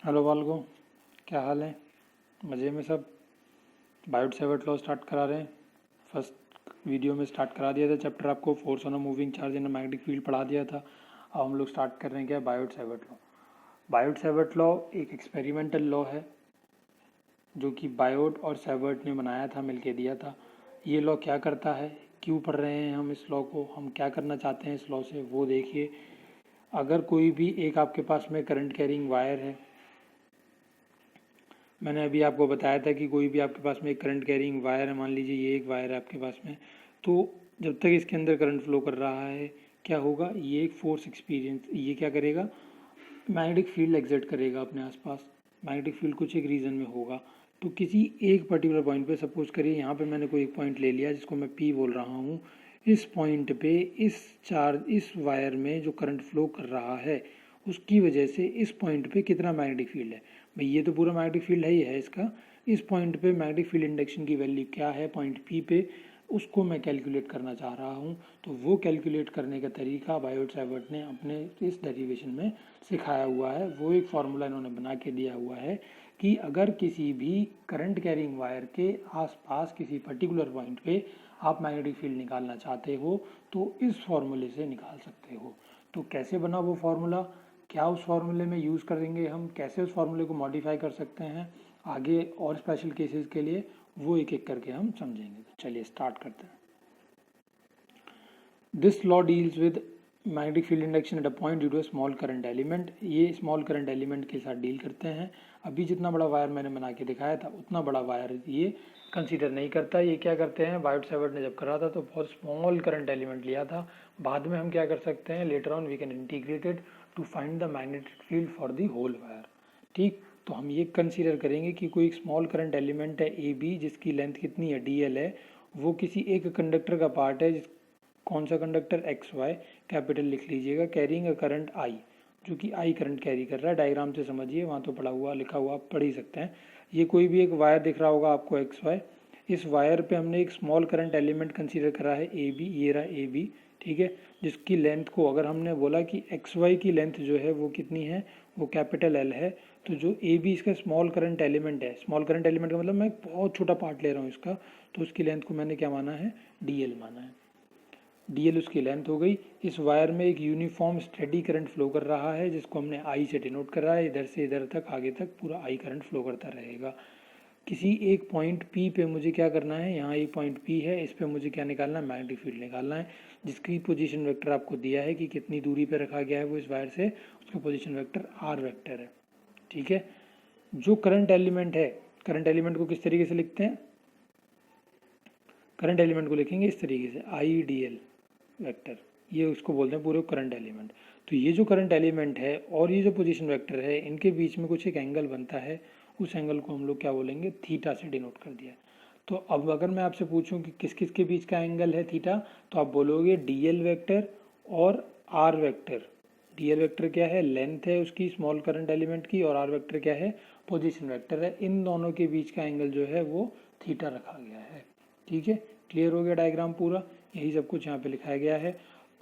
Hello वालगो, क्या हाल है? मज़े में सब? बायोट सेवर्ट लॉ स्टार्ट करा रहे हैं। फर्स्ट वीडियो में स्टार्ट करा दिया था चैप्टर, आपको force on a moving charge in a magnetic field पढ़ा दिया था। अब हम लोग स्टार्ट कर रहे हैं क्या, Biot Savart law. Biot Savart law एक एक्सपेरिमेंटल लॉ है जो कि बायोट और सेवर्ट ने बनाया था, मिलके दिया था। ये लॉ क्या करता है, क्यों पढ़ रहे हैं हम इस लॉ को, हम क्या करना चाहते हैं इस लॉ से, वो देखिए। अगर कोई भी एक आपके पास में करंट कैरिंग वायर है, मैंने अभी आपको बताया था कि कोई भी आपके पास में एक करंट कैरिंग वायर है, मान लीजिए ये एक वायर है आपके पास में, तो जब तक इसके अंदर करंट फ्लो कर रहा है क्या होगा, ये एक फोर्स एक्सपीरियंस, ये क्या करेगा, मैग्नेटिक फील्ड एग्जर्ट करेगा अपने आसपास। मैग्नेटिक फील्ड कुछ एक रीजन में होगा, तो किसी एक पर्टिकुलर पॉइंट पे, सपोज करिए यहाँ पे मैंने कोई एक पॉइंट ले लिया जिसको मैं पी बोल रहा हूँ। इस पॉइंट पे इस वायर में जो करंट फ्लो कर रहा है उसकी वजह से इस पॉइंट पे कितना मैग्नेटिक फील्ड है। भाई ये तो पूरा मैग्नेटिक फील्ड है ही है इसका। इस पॉइंट पे मैग्नेटिक फील्ड इंडक्शन की वैल्यू क्या है पॉइंट पी पे, उसको मैं कैलकुलेट करना चाह रहा हूँ। तो वो कैलकुलेट करने का तरीका बायोट सेवर्ट ने अपने इस डेरिवेशन में सिखाया हुआ है। वो एक फार्मूला इन्होंने बना के दिया हुआ है कि अगर किसी भी करंट कैरिंग वायर के आसपास किसी पर्टिकुलर पॉइंट पे आप मैग्नेटिक फील्ड निकालना चाहते हो तो इस फार्मूले से निकाल सकते हो। तो कैसे बना वो फार्मूला, क्या उस फार्मूले में यूज़ करेंगे हम, कैसे उस फार्मूले को मॉडिफाई कर सकते हैं आगे और स्पेशल केसेस के लिए, वो एक एक करके हम समझेंगे। तो चलिए स्टार्ट करते हैं। This law deals with magnetic field induction at a point due to small current element. ये स्मॉल करंट एलिमेंट के साथ डील करते हैं। अभी जितना बड़ा वायर मैंने बना के दिखाया था उतना बड़ा वायर ये कंसीडर नहीं करता। ये क्या करते हैं, बायोट सेवर्ट ने जब करा था तो बहुत स्मॉल करंट एलिमेंट लिया था। बाद में हम क्या कर सकते हैं, later on we can integrated to find the magnetic field for the whole wire. ठीक, तो हम ये कंसीडर करेंगे कि कोई एक स्मॉल करंट एलिमेंट है ए बी, जिसकी लेंथ कितनी है डी एल है। वो किसी एक कंडक्टर का पार्ट है, कौन सा कंडक्टर, एक्स वाई, कैपिटल लिख लीजिएगा, कैरिंग अ करंट आई, जो कि आई करंट कैरी कर रहा है। डायग्राम से समझिए, वहाँ तो पढ़ा हुआ लिखा हुआ आप पढ़ ही सकते हैं। ये कोई भी एक वायर दिख रहा होगा आपको एक्स वाई, इस वायर पे हमने एक स्मॉल करंट एलिमेंट कंसीडर करा है ए बी, ये रहा ए बी, ठीक है। जिसकी लेंथ को अगर हमने बोला कि एक्स वाई की लेंथ जो है वो कितनी है, वो कैपिटल एल है। तो जो ए बी इसका स्मॉल करंट एलिमेंट है, स्मॉल करंट एलिमेंट का मतलब मैं बहुत छोटा पार्ट ले रहा हूँ इसका, तो उसकी लेंथ को मैंने क्या माना है, डी एल माना है। डीएल उसकी लेंथ हो गई। इस वायर में एक यूनिफॉर्म स्टेडी करंट फ्लो कर रहा है जिसको हमने आई से डिनोट कर रहा है। इधर से इधर तक आगे तक पूरा आई करंट फ्लो करता रहेगा। किसी एक पॉइंट पी पे मुझे क्या करना है, यहाँ एक पॉइंट पी है, इस पे मुझे क्या निकालना है, मैग्नेटिक फील्ड निकालना है, जिसकी पोजीशन वेक्टर आपको दिया है कि कितनी दूरी पे रखा गया है वो इस वायर से, उसका पोजीशन वेक्टर आर वेक्टर है, ठीक है। जो करंट एलिमेंट है, करंट एलिमेंट को किस तरीके से लिखते हैं, करंट एलिमेंट को लिखेंगे इस तरीके से, आई डी एल वेक्टर, ये उसको बोलते हैं पूरे करंट एलिमेंट। तो ये जो करंट एलिमेंट है और ये जो पोजीशन वेक्टर है, इनके बीच में कुछ एक एंगल बनता है, उस एंगल को हम लोग क्या बोलेंगे, थीटा से डिनोट कर दिया। तो अब अगर मैं आपसे पूछूं कि किस किस के बीच का एंगल है थीटा, तो आप बोलोगे डी एल वेक्टर और R vector. D L vector क्या है, लेंथ है उसकी स्मॉल करंट एलिमेंट की, और आर वेक्टर क्या है, पोजिशन वेक्टर है। इन दोनों के बीच का एंगल जो है वो थीटा रखा गया है, ठीक है। क्लियर हो गया डायग्राम पूरा, यही सब कुछ यहाँ पे लिखाया गया है।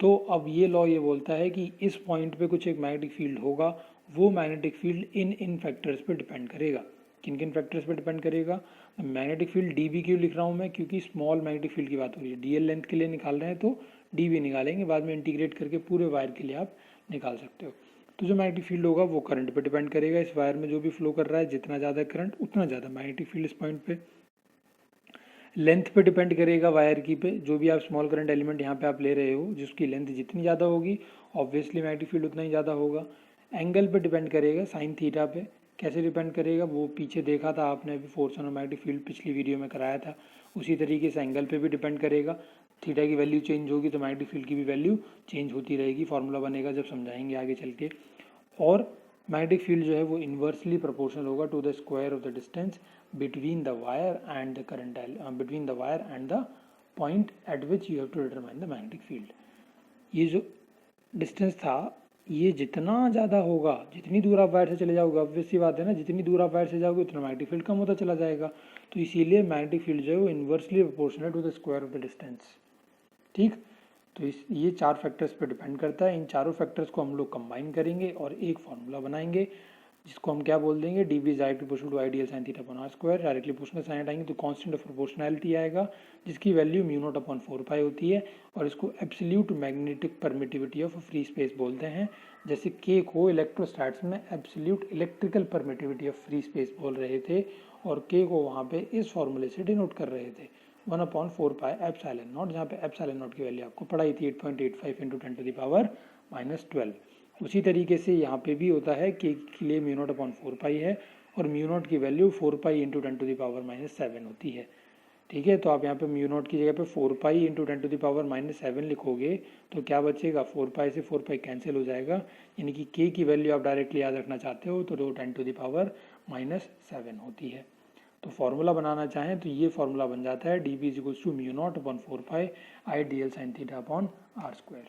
तो अब ये लॉ ये बोलता है कि इस पॉइंट पे कुछ एक मैग्नेटिक फील्ड होगा, वो मैग्नेटिक फील्ड इन फैक्टर्स पे डिपेंड करेगा। किन किन फैक्टर्स पे डिपेंड करेगा, मैग्नेटिक फील्ड डी बी क्यों लिख रहा हूँ मैं, क्योंकि स्मॉल मैग्नेटिक फील्ड की बात हो रही है। डी एल लेंथ के लिए निकाल रहे हैं तो डी बी निकालेंगे, बाद में इंटीग्रेट करके पूरे वायर के लिए आप निकाल सकते हो। तो जो मैग्नेटिक फील्ड होगा वो करंट पे डिपेंड करेगा। इस वायर में जो भी फ्लो कर रहा है, जितना ज़्यादा करंट उतना ज़्यादा मैग्नेटिक फील्ड इस पॉइंट पे। लेंथ पे डिपेंड करेगा वायर की पे, जो भी आप स्मॉल करंट एलिमेंट यहाँ पे आप ले रहे हो, जिसकी लेंथ जितनी ज़्यादा होगी ऑब्वियसली मैग्नेटिक फील्ड उतना ही ज़्यादा होगा। एंगल पे डिपेंड करेगा, साइन थीटा पे। कैसे डिपेंड करेगा, वो पीछे देखा था आपने, अभी फोर्स ऑन मैग्नेटिक फील्ड पिछली वीडियो में कराया था। उसी तरीके से एंगल पे भी डिपेंड करेगा। थीटा की वैल्यू चेंज होगी तो मैग्नेटिक फील्ड की भी वैल्यू चेंज होती रहेगी, फॉर्मूला बनेगा जब समझाएंगे आगे चल के। और मैग्नेटिक फील्ड जो है वो इन्वर्सली प्रोपोर्शनल होगा to the square of the distance between the wire and the current between the wire and the point at which you have to determine the magnetic field। ये जो distance था, ये जितना ज़्यादा होगा, जितनी दूर आप वायर से चले जाओगे, ऑब्वियस सी बात है ना, जितनी दूर आप वायर से जाओगे उतना मैग्नेटिक फील्ड कम होता चला जाएगा। तो इसीलिए मैग्नेटिक फील्ड जो है वो inversely proportional to the square of the distance, ठीक। तो ये चार फैक्टर्स पे डिपेंड करता है। इन चारों फैक्टर्स को हम लोग कंबाइन करेंगे और एक फार्मूला बनाएंगे। जिसको हम क्या बोल देंगे, D B is directly proportional to I D L sine theta upon R square. Directly proportional sine हटाएंगे तो कांस्टेंट ऑफ प्रोपोर्शनैलिटी आएगा जिसकी value mu naught upon 4 pi होती है, और इसको absolute magnetic permittivity of free space बोलते हैं। जैसे के को इलेक्ट्रोस्टैट्स में absolute electrical permittivity of free space बोल रहे थे, और के को वहाँ पे इस फॉर्मूले से डिनोट कर रहे थे 1/4 पाई एप्सिलॉन नॉट, जहाँ पे एप्सिलॉन नॉट की वैल्यू आपको पढ़ाई थी 8.85 इंटू 10⁻⁻12। उसी तरीके से यहाँ पे भी होता है कि के लिए म्यू नॉट अपॉन 4 पाई है, और म्यू नॉट की वैल्यू 4 पाई इंटू 10⁻⁻7 होती है। ठीक है, तो आप यहाँ पे म्यू नॉट की जगह पे 4 पाई इंटू 10⁻⁻7 लिखोगे तो क्या बचेगा, 4 पाई से 4 पाई कैंसिल हो जाएगा, यानी कि के की वैल्यू आप डायरेक्टली याद रखना चाहते हो तो 10⁻⁻7 होती है। तो फॉर्मूला बनाना चाहें तो ये फॉर्मूला बन जाता है D B is equals to mu naught upon 4 pi I D L sine theta upon R square.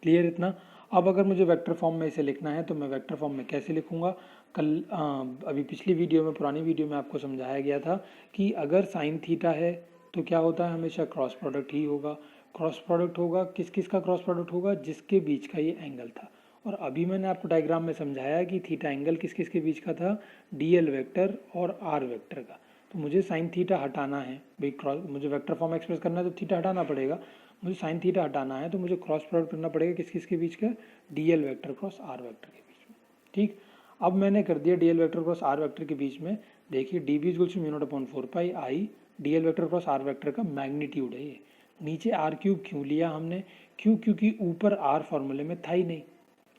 Clear इतना। अब अगर मुझे वेक्टर फॉर्म में इसे लिखना है तो मैं वेक्टर फॉर्म में कैसे लिखूंगा, अभी पिछली वीडियो में, पुरानी वीडियो में आपको समझाया गया था कि अगर साइन थीटा है तो क्या होता है, हमेशा क्रॉस प्रोडक्ट ही होगा। क्रॉस प्रोडक्ट होगा किस किस का क्रॉस प्रोडक्ट होगा, जिसके बीच का ये एंगल था। और अभी मैंने आपको डायग्राम में समझाया कि थीटा एंगल किस किस के बीच का था, डी एल वेक्टर और आर वेक्टर का। तो मुझे साइन थीटा हटाना है भाई, क्रॉस मुझे वेक्टर फॉर्म एक्सप्रेस करना है तो थीटा हटाना पड़ेगा। मुझे साइन थीटा हटाना है तो मुझे क्रॉस प्रोडक्ट करना पड़ेगा किस किस के बीच का, D L vector cross R vector के बीच में। ठीक, अब मैंने कर दिया D L vector cross R vector के बीच में। देखिए D B equals to mu naught upon 4 pi I D L vector cross R vector का मैग्नीट्यूड है ये। नीचे आर क्यूब क्यों लिया हमने, क्यों, क्योंकि ऊपर आर फॉर्मूले में था ही नहीं।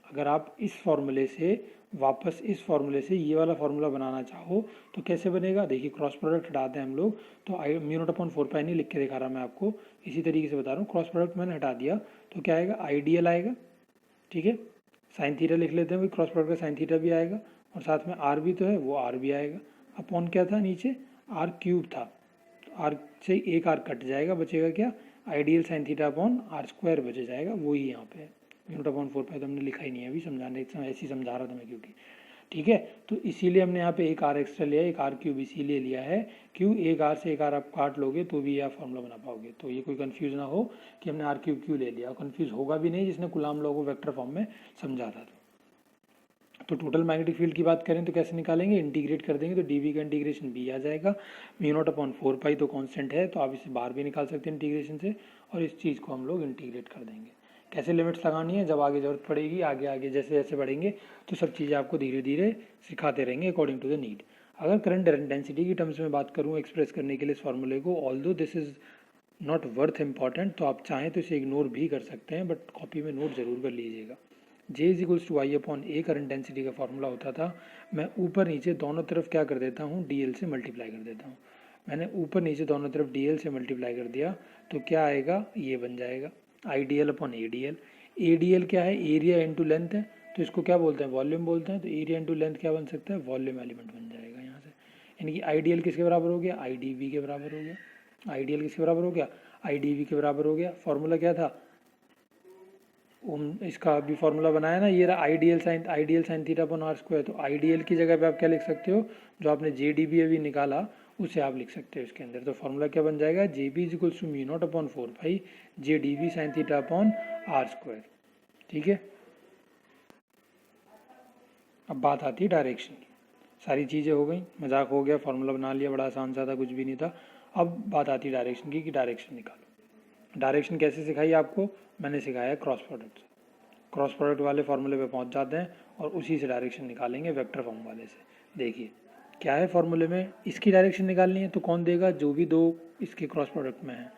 अगर आप इस फॉर्मूले से वापस इस फॉर्मूले से ये वाला फॉर्मूला बनाना चाहो तो कैसे बनेगा, देखिए क्रॉस प्रोडक्ट हटाते हैं हम लोग, तो आई म्यू नॉट अपॉन 4 पाई नहीं लिख के दिखा रहा मैं आपको, इसी तरीके से बता रहा हूँ। क्रॉस प्रोडक्ट मैंने हटा दिया तो क्या आएगा, आइडियल आएगा। ठीक है, साइन थीटा लिख लेते हैं भाई, क्रॉस प्रोडक्ट का साइन थीटा भी आएगा, और साथ में आर भी तो है वो आर भी आएगा। अपॉन क्या था नीचे, आर क्यूब था, तो आर से एक आर कट जाएगा, बचेगा क्या, I D L sine theta upon R square बच जाएगा, वही यहाँ पे है। म्यू नॉट अपॉन 4 पाई तो हमने लिखा ही नहीं है अभी, समझाने ऐसे ही समझा रहा था मैं क्योंकि। ठीक है, तो इसीलिए हमने यहाँ पे एक आर एक्स्ट्रा लिया, एक आर क्यूब इसीलिए लिया है, क्यों, एक आर से एक आर आप काट लोगे तो भी आप फॉर्मूला बना पाओगे। तो ये कोई कंफ्यूज ना हो कि हमने आर क्यूब क्यों ले लिया, कंफ्यूज होगा भी नहीं जिसने कुलाम लॉ को वेक्टर फॉर्म में समझा था। तो टोटल मैग्नेटिक फील्ड की बात करें तो कैसे निकालेंगे, इंटीग्रेट कर देंगे तो डी का इंटीग्रेशन बी आ जाएगा। म्यू नॉट अपॉन 4 पाई तो कांस्टेंट है, तो आप इसे बाहर भी निकाल सकते हैं इंटीग्रेशन से, और इस चीज़ को हम लोग इंटीग्रेट कर देंगे। कैसे लिमिट्स लगानी है, जब आगे जरूरत पड़ेगी, आगे आगे जैसे जैसे बढ़ेंगे तो सब चीज़ें आपको धीरे धीरे सिखाते रहेंगे अकॉर्डिंग टू द नीड। अगर करंट डेंसिटी की टर्म्स में बात करूँ एक्सप्रेस करने के लिए इस फॉर्मूले को, although this is not worth important, तो आप चाहें तो इसे इग्नोर भी कर सकते हैं, बट कॉपी में नोट जरूर कर लीजिएगा। J is equals to I upon A current density का फॉर्मूला होता था। मैं ऊपर नीचे दोनों तरफ क्या कर देता हूँ, DL से मल्टीप्लाई कर देता हूँ। मैंने ऊपर नीचे दोनों तरफ DL से मल्टीप्लाई कर दिया तो क्या आएगा, ये बन जाएगा आई D L upon A D L क्या है, एरिया इंटू लेंथ है, तो इसको क्या बोलते हैं, वॉल्यूम बोलते हैं। तो एरिया इंटू लेंथ क्या बन सकता है, वॉल्यूम एलिमेंट बन जाएगा यहाँ से। यानी कि आई डी एल किसके बराबर हो गया, आई डी वी के बराबर हो गया। आई डी एल किसके बराबर हो गया, आई डी वी के बराबर हो गया। फॉर्मूला क्या था, इसका अभी फॉर्मूला बनाया ना, ये रहा I D L sine theta upon R square. तो आइडियल की जगह पे आप क्या लिख सकते हो, जो आपने जे डी बी अभी निकाला उसे आप लिख सकते हो इसके अंदर। तो फॉर्मूला क्या बन जाएगा, J B is equals to mu naught upon 4 pi J D B sine theta upon R square. ठीक है, अब बात आती है डायरेक्शन की। सारी चीज़ें हो गई, मजाक हो गया, फॉर्मूला बना लिया, बड़ा आसान सा था, कुछ भी नहीं था। अब बात आती है डायरेक्शन की कि डायरेक्शन निकालो। डायरेक्शन कैसे सिखाई आपको, मैंने सिखाया क्रॉस प्रोडक्ट से। क्रॉस प्रोडक्ट वाले फॉर्मूले पे पहुंच जाते हैं और उसी से डायरेक्शन निकालेंगे वेक्टर फॉर्म वाले से। देखिए क्या है फॉर्मूले में, इसकी डायरेक्शन निकालनी है तो कौन देगा, जो भी दो इसके क्रॉस प्रोडक्ट में है।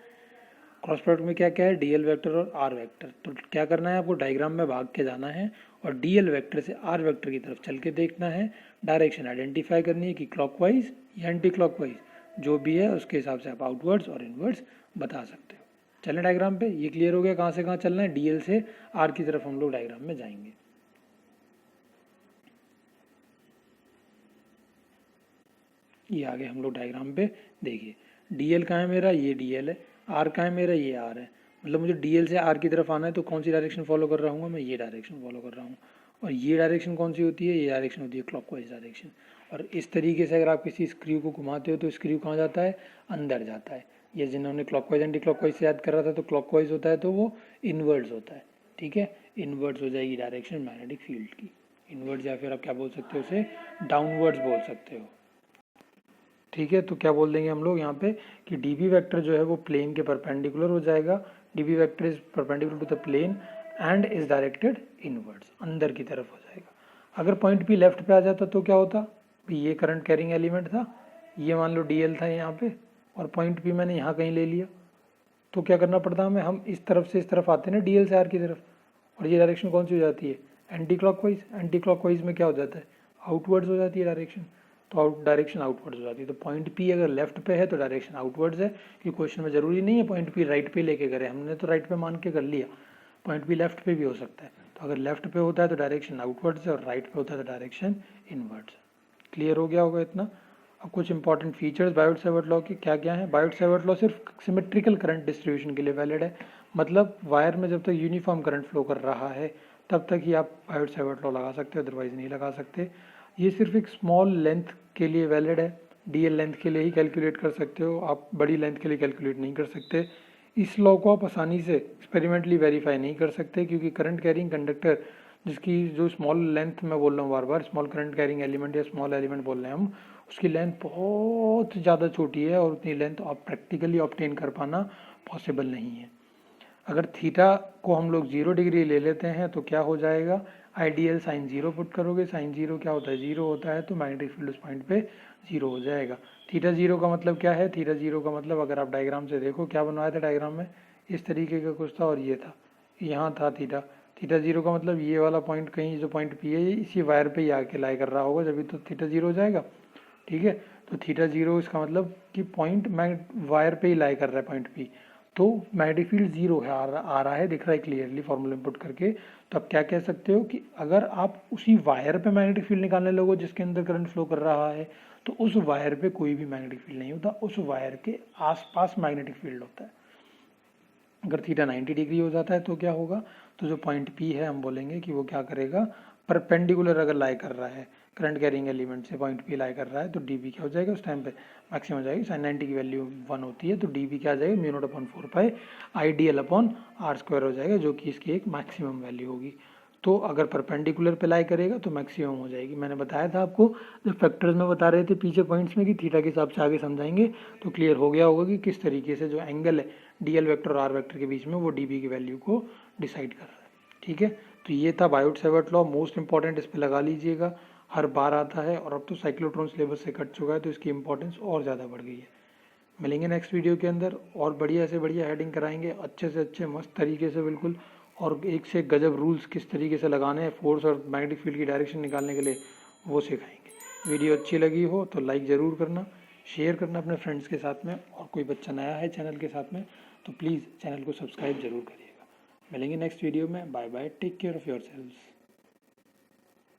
क्रॉस प्रोडक्ट में क्या क्या है, डीएल वेक्टर और आर वेक्टर। तो क्या करना है आपको, डायग्राम में भाग के जाना है और डीएल वेक्टर से आर वेक्टर की तरफ चल के देखना है, डायरेक्शन आइडेंटिफाई करनी है कि क्लॉकवाइज या एंटी क्लॉकवाइज, जो भी है उसके हिसाब से आप आउटवर्ड्स और इनवर्ड्स बता सकते हो। चलें डायग्राम पे, ये क्लियर हो गया कहाँ से कहाँ चलना है, डीएल से आर की तरफ हम लोग डायग्राम में जाएंगे। ये आगे हम लोग डायग्राम पे देखिए, डीएल कहाँ है मेरा, ये डीएल है, आर कहाँ है मेरा, ये आर है। मतलब मुझे डीएल से आर की तरफ आना है तो कौन सी डायरेक्शन फॉलो कर रहा हूँ मैं, ये डायरेक्शन फॉलो कर रहा हूँ। और ये डायरेक्शन कौन सी होती है, ये डायरेक्शन होती है क्लॉकवाइज डायरेक्शन। और इस तरीके से अगर आप किसी स्क्रू को घुमाते हो तो स्क्रू कहाँ जाता है, अंदर जाता है। ये जिन्होंने क्लॉकवाइज एंटी क्लॉकवाइज से याद कर रहा था तो क्लॉकवाइज होता है तो वो इनवर्ड्स होता है। ठीक है, इनवर्ड्स हो जाएगी डायरेक्शन मैग्नेटिक फील्ड की, इनवर्ड्स, या फिर आप क्या बोल सकते हो उसे डाउनवर्ड्स बोल सकते हो। ठीक है, तो क्या बोल देंगे हम लोग यहाँ पे कि डी बी वैक्टर जो है वो प्लेन के परपेंडिकुलर हो जाएगा। D B vector is perpendicular to the plane and is directed inwards, अंदर की तरफ हो जाएगा। अगर पॉइंट पी लेफ्ट पे आ जाता तो क्या होता, ये करंट कैरिंग एलिमेंट था, ये मान लो डी एल था यहाँ पे, और पॉइंट पी मैंने यहाँ कहीं ले लिया, तो क्या करना पड़ता हमें, हम इस तरफ से इस तरफ आते हैं ना डी एल से आर की तरफ, और ये डायरेक्शन कौन सी हो जाती है, एंटी क्लॉकवाइज। एंटी क्लॉकवाइज में क्या हो जाता है, आउटवर्ड्स हो जाती है डायरेक्शन, तो डायरेक्शन आउटवर्ड्स हो जाती है। तो पॉइंट पी अगर लेफ्ट पे है तो डायरेक्शन आउटवर्ड्स है, कि क्वेश्चन में जरूरी नहीं है पॉइंट पी राइट पे लेके करे, हमने तो राइट पे मान के कर लिया, पॉइंट पी लेफ्ट पे भी हो सकता है। तो अगर लेफ्ट पे होता है तो डायरेक्शन आउटवर्ड्स है, और राइट पे होता है तो डायरेक्शन इनवर्ड्स। क्लियर हो गया होगा इतना। अब कुछ इंपॉर्टेंट फीचर्स बायोट-सावर्ट लॉ के क्या क्या हैं। बायोट-सावर्ट लॉ सिर्फ सिमेट्रिकल करंट डिस्ट्रीब्यूशन के लिए वैलिड है, मतलब वायर में जब तक यूनिफॉर्म करंट फ्लो कर रहा है तब तक ही आप बायोट-सावर्ट लॉ लगा सकते हो, अदरवाइज नहीं लगा सकते। ये सिर्फ एक स्मॉल लेंथ के लिए वैलिड है, डीएल लेंथ के लिए ही कैलकुलेट कर सकते हो आप, बड़ी लेंथ के लिए कैलकुलेट नहीं कर सकते। इस लॉ को आप आसानी से एक्सपेरिमेंटली वेरीफाई नहीं कर सकते, क्योंकि करंट कैरिंग कंडक्टर जिसकी जो स्मॉल लेंथ मैं बोल रहा हूँ बार बार, स्मॉल करंट कैरिंग एलिमेंट या स्मॉल एलिमेंट बोल रहे हैं हम, उसकी लेंथ बहुत ज़्यादा छोटी है, और उतनी लेंथ आप प्रैक्टिकली ऑब्टेन कर पाना पॉसिबल नहीं है। अगर थीटा को हम लोग 0 डिग्री ले लेते हैं तो क्या हो जाएगा, आइडियल साइन 0 पुट करोगे, साइन 0 क्या होता है, 0 होता है, तो मैग्नेटिक फील्ड उस पॉइंट पे 0 हो जाएगा। थीटा 0 का मतलब क्या है, थीटा 0 का मतलब अगर आप डायग्राम से देखो क्या बनवाया था डायग्राम में, इस तरीके का कुछ था और ये था, यहाँ था थीटा। थीटा 0 का मतलब ये वाला पॉइंट, कहीं जो पॉइंट पी है ये इसी वायर पे ही आके लाई कर रहा होगा, जब तो थीटा 0 हो जाएगा। ठीक है, तो थीटा 0 इसका मतलब कि पॉइंट वायर पे ही लाई कर रहा है पॉइंट पी, तो मैग्नेटिक फील्ड 0 है, आ रहा है, दिख रहा है क्लियरली फॉर्मूला में पुट करके। तो आप क्या कह सकते हो कि अगर आप उसी वायर पे मैग्नेटिक फील्ड निकालने लगो जिसके अंदर करंट फ्लो कर रहा है, तो उस वायर पे कोई भी मैग्नेटिक फील्ड नहीं होता, उस वायर के आसपास मैग्नेटिक फील्ड होता है। अगर थीटा 90 डिग्री हो जाता है तो क्या होगा, तो जो पॉइंट पी है हम बोलेंगे कि वो क्या करेगा, परपेंडिकुलर अगर लाई कर रहा है करंट कैरिंग एलिमेंट से, पॉइंट पी लाई कर रहा है, तो डी बी क्या हो जाएगा उस टाइम पे मैक्सिमम हो जाएगी। साइन 90 की वैल्यू 1 होती है, तो डी बी क्या आ जाएगा, mu naught upon 4 pi I D L upon R square हो जाएगा, जो कि इसकी एक मैक्सिमम वैल्यू होगी। तो अगर परपेंडिकुलर पे लाई करेगा तो मैक्सिमम हो जाएगी। मैंने बताया था आपको जब फैक्टर्स में बता रहे थे पीछे पॉइंट्स में कि थीटा के हिसाब से आगे समझाएंगे, तो क्लियर हो गया होगा कि किस तरीके से जो एंगल है डी एल वैक्टर और आर वैक्टर के बीच में वो डी बी की वैल्यू को डिसाइड कर रहा है। ठीक है, तो ये था बायोट-सावर्ट लॉ, मोस्ट इंपॉर्टेंट, इस पर लगा लीजिएगा, हर बार आता है, और अब तो साइक्लोट्रॉन सिलेबस से कट चुका है तो इसकी इंपॉर्टेंस और ज़्यादा बढ़ गई है। मिलेंगे नेक्स्ट वीडियो के अंदर, और बढ़िया से बढ़िया हेडिंग कराएंगे, अच्छे से अच्छे मस्त तरीके से बिल्कुल, और एक से एक गजब रूल्स किस तरीके से लगाने हैं फोर्स और मैग्नेटिक फील्ड की डायरेक्शन निकालने के लिए वो सिखाएंगे। वीडियो अच्छी लगी हो तो लाइक ज़रूर करना, शेयर करना अपने फ्रेंड्स के साथ में, और कोई बच्चा नया है चैनल के साथ में तो प्लीज़ चैनल को सब्सक्राइब जरूर करिएगा। मिलेंगे नेक्स्ट वीडियो में, bye bye, take care of your selves.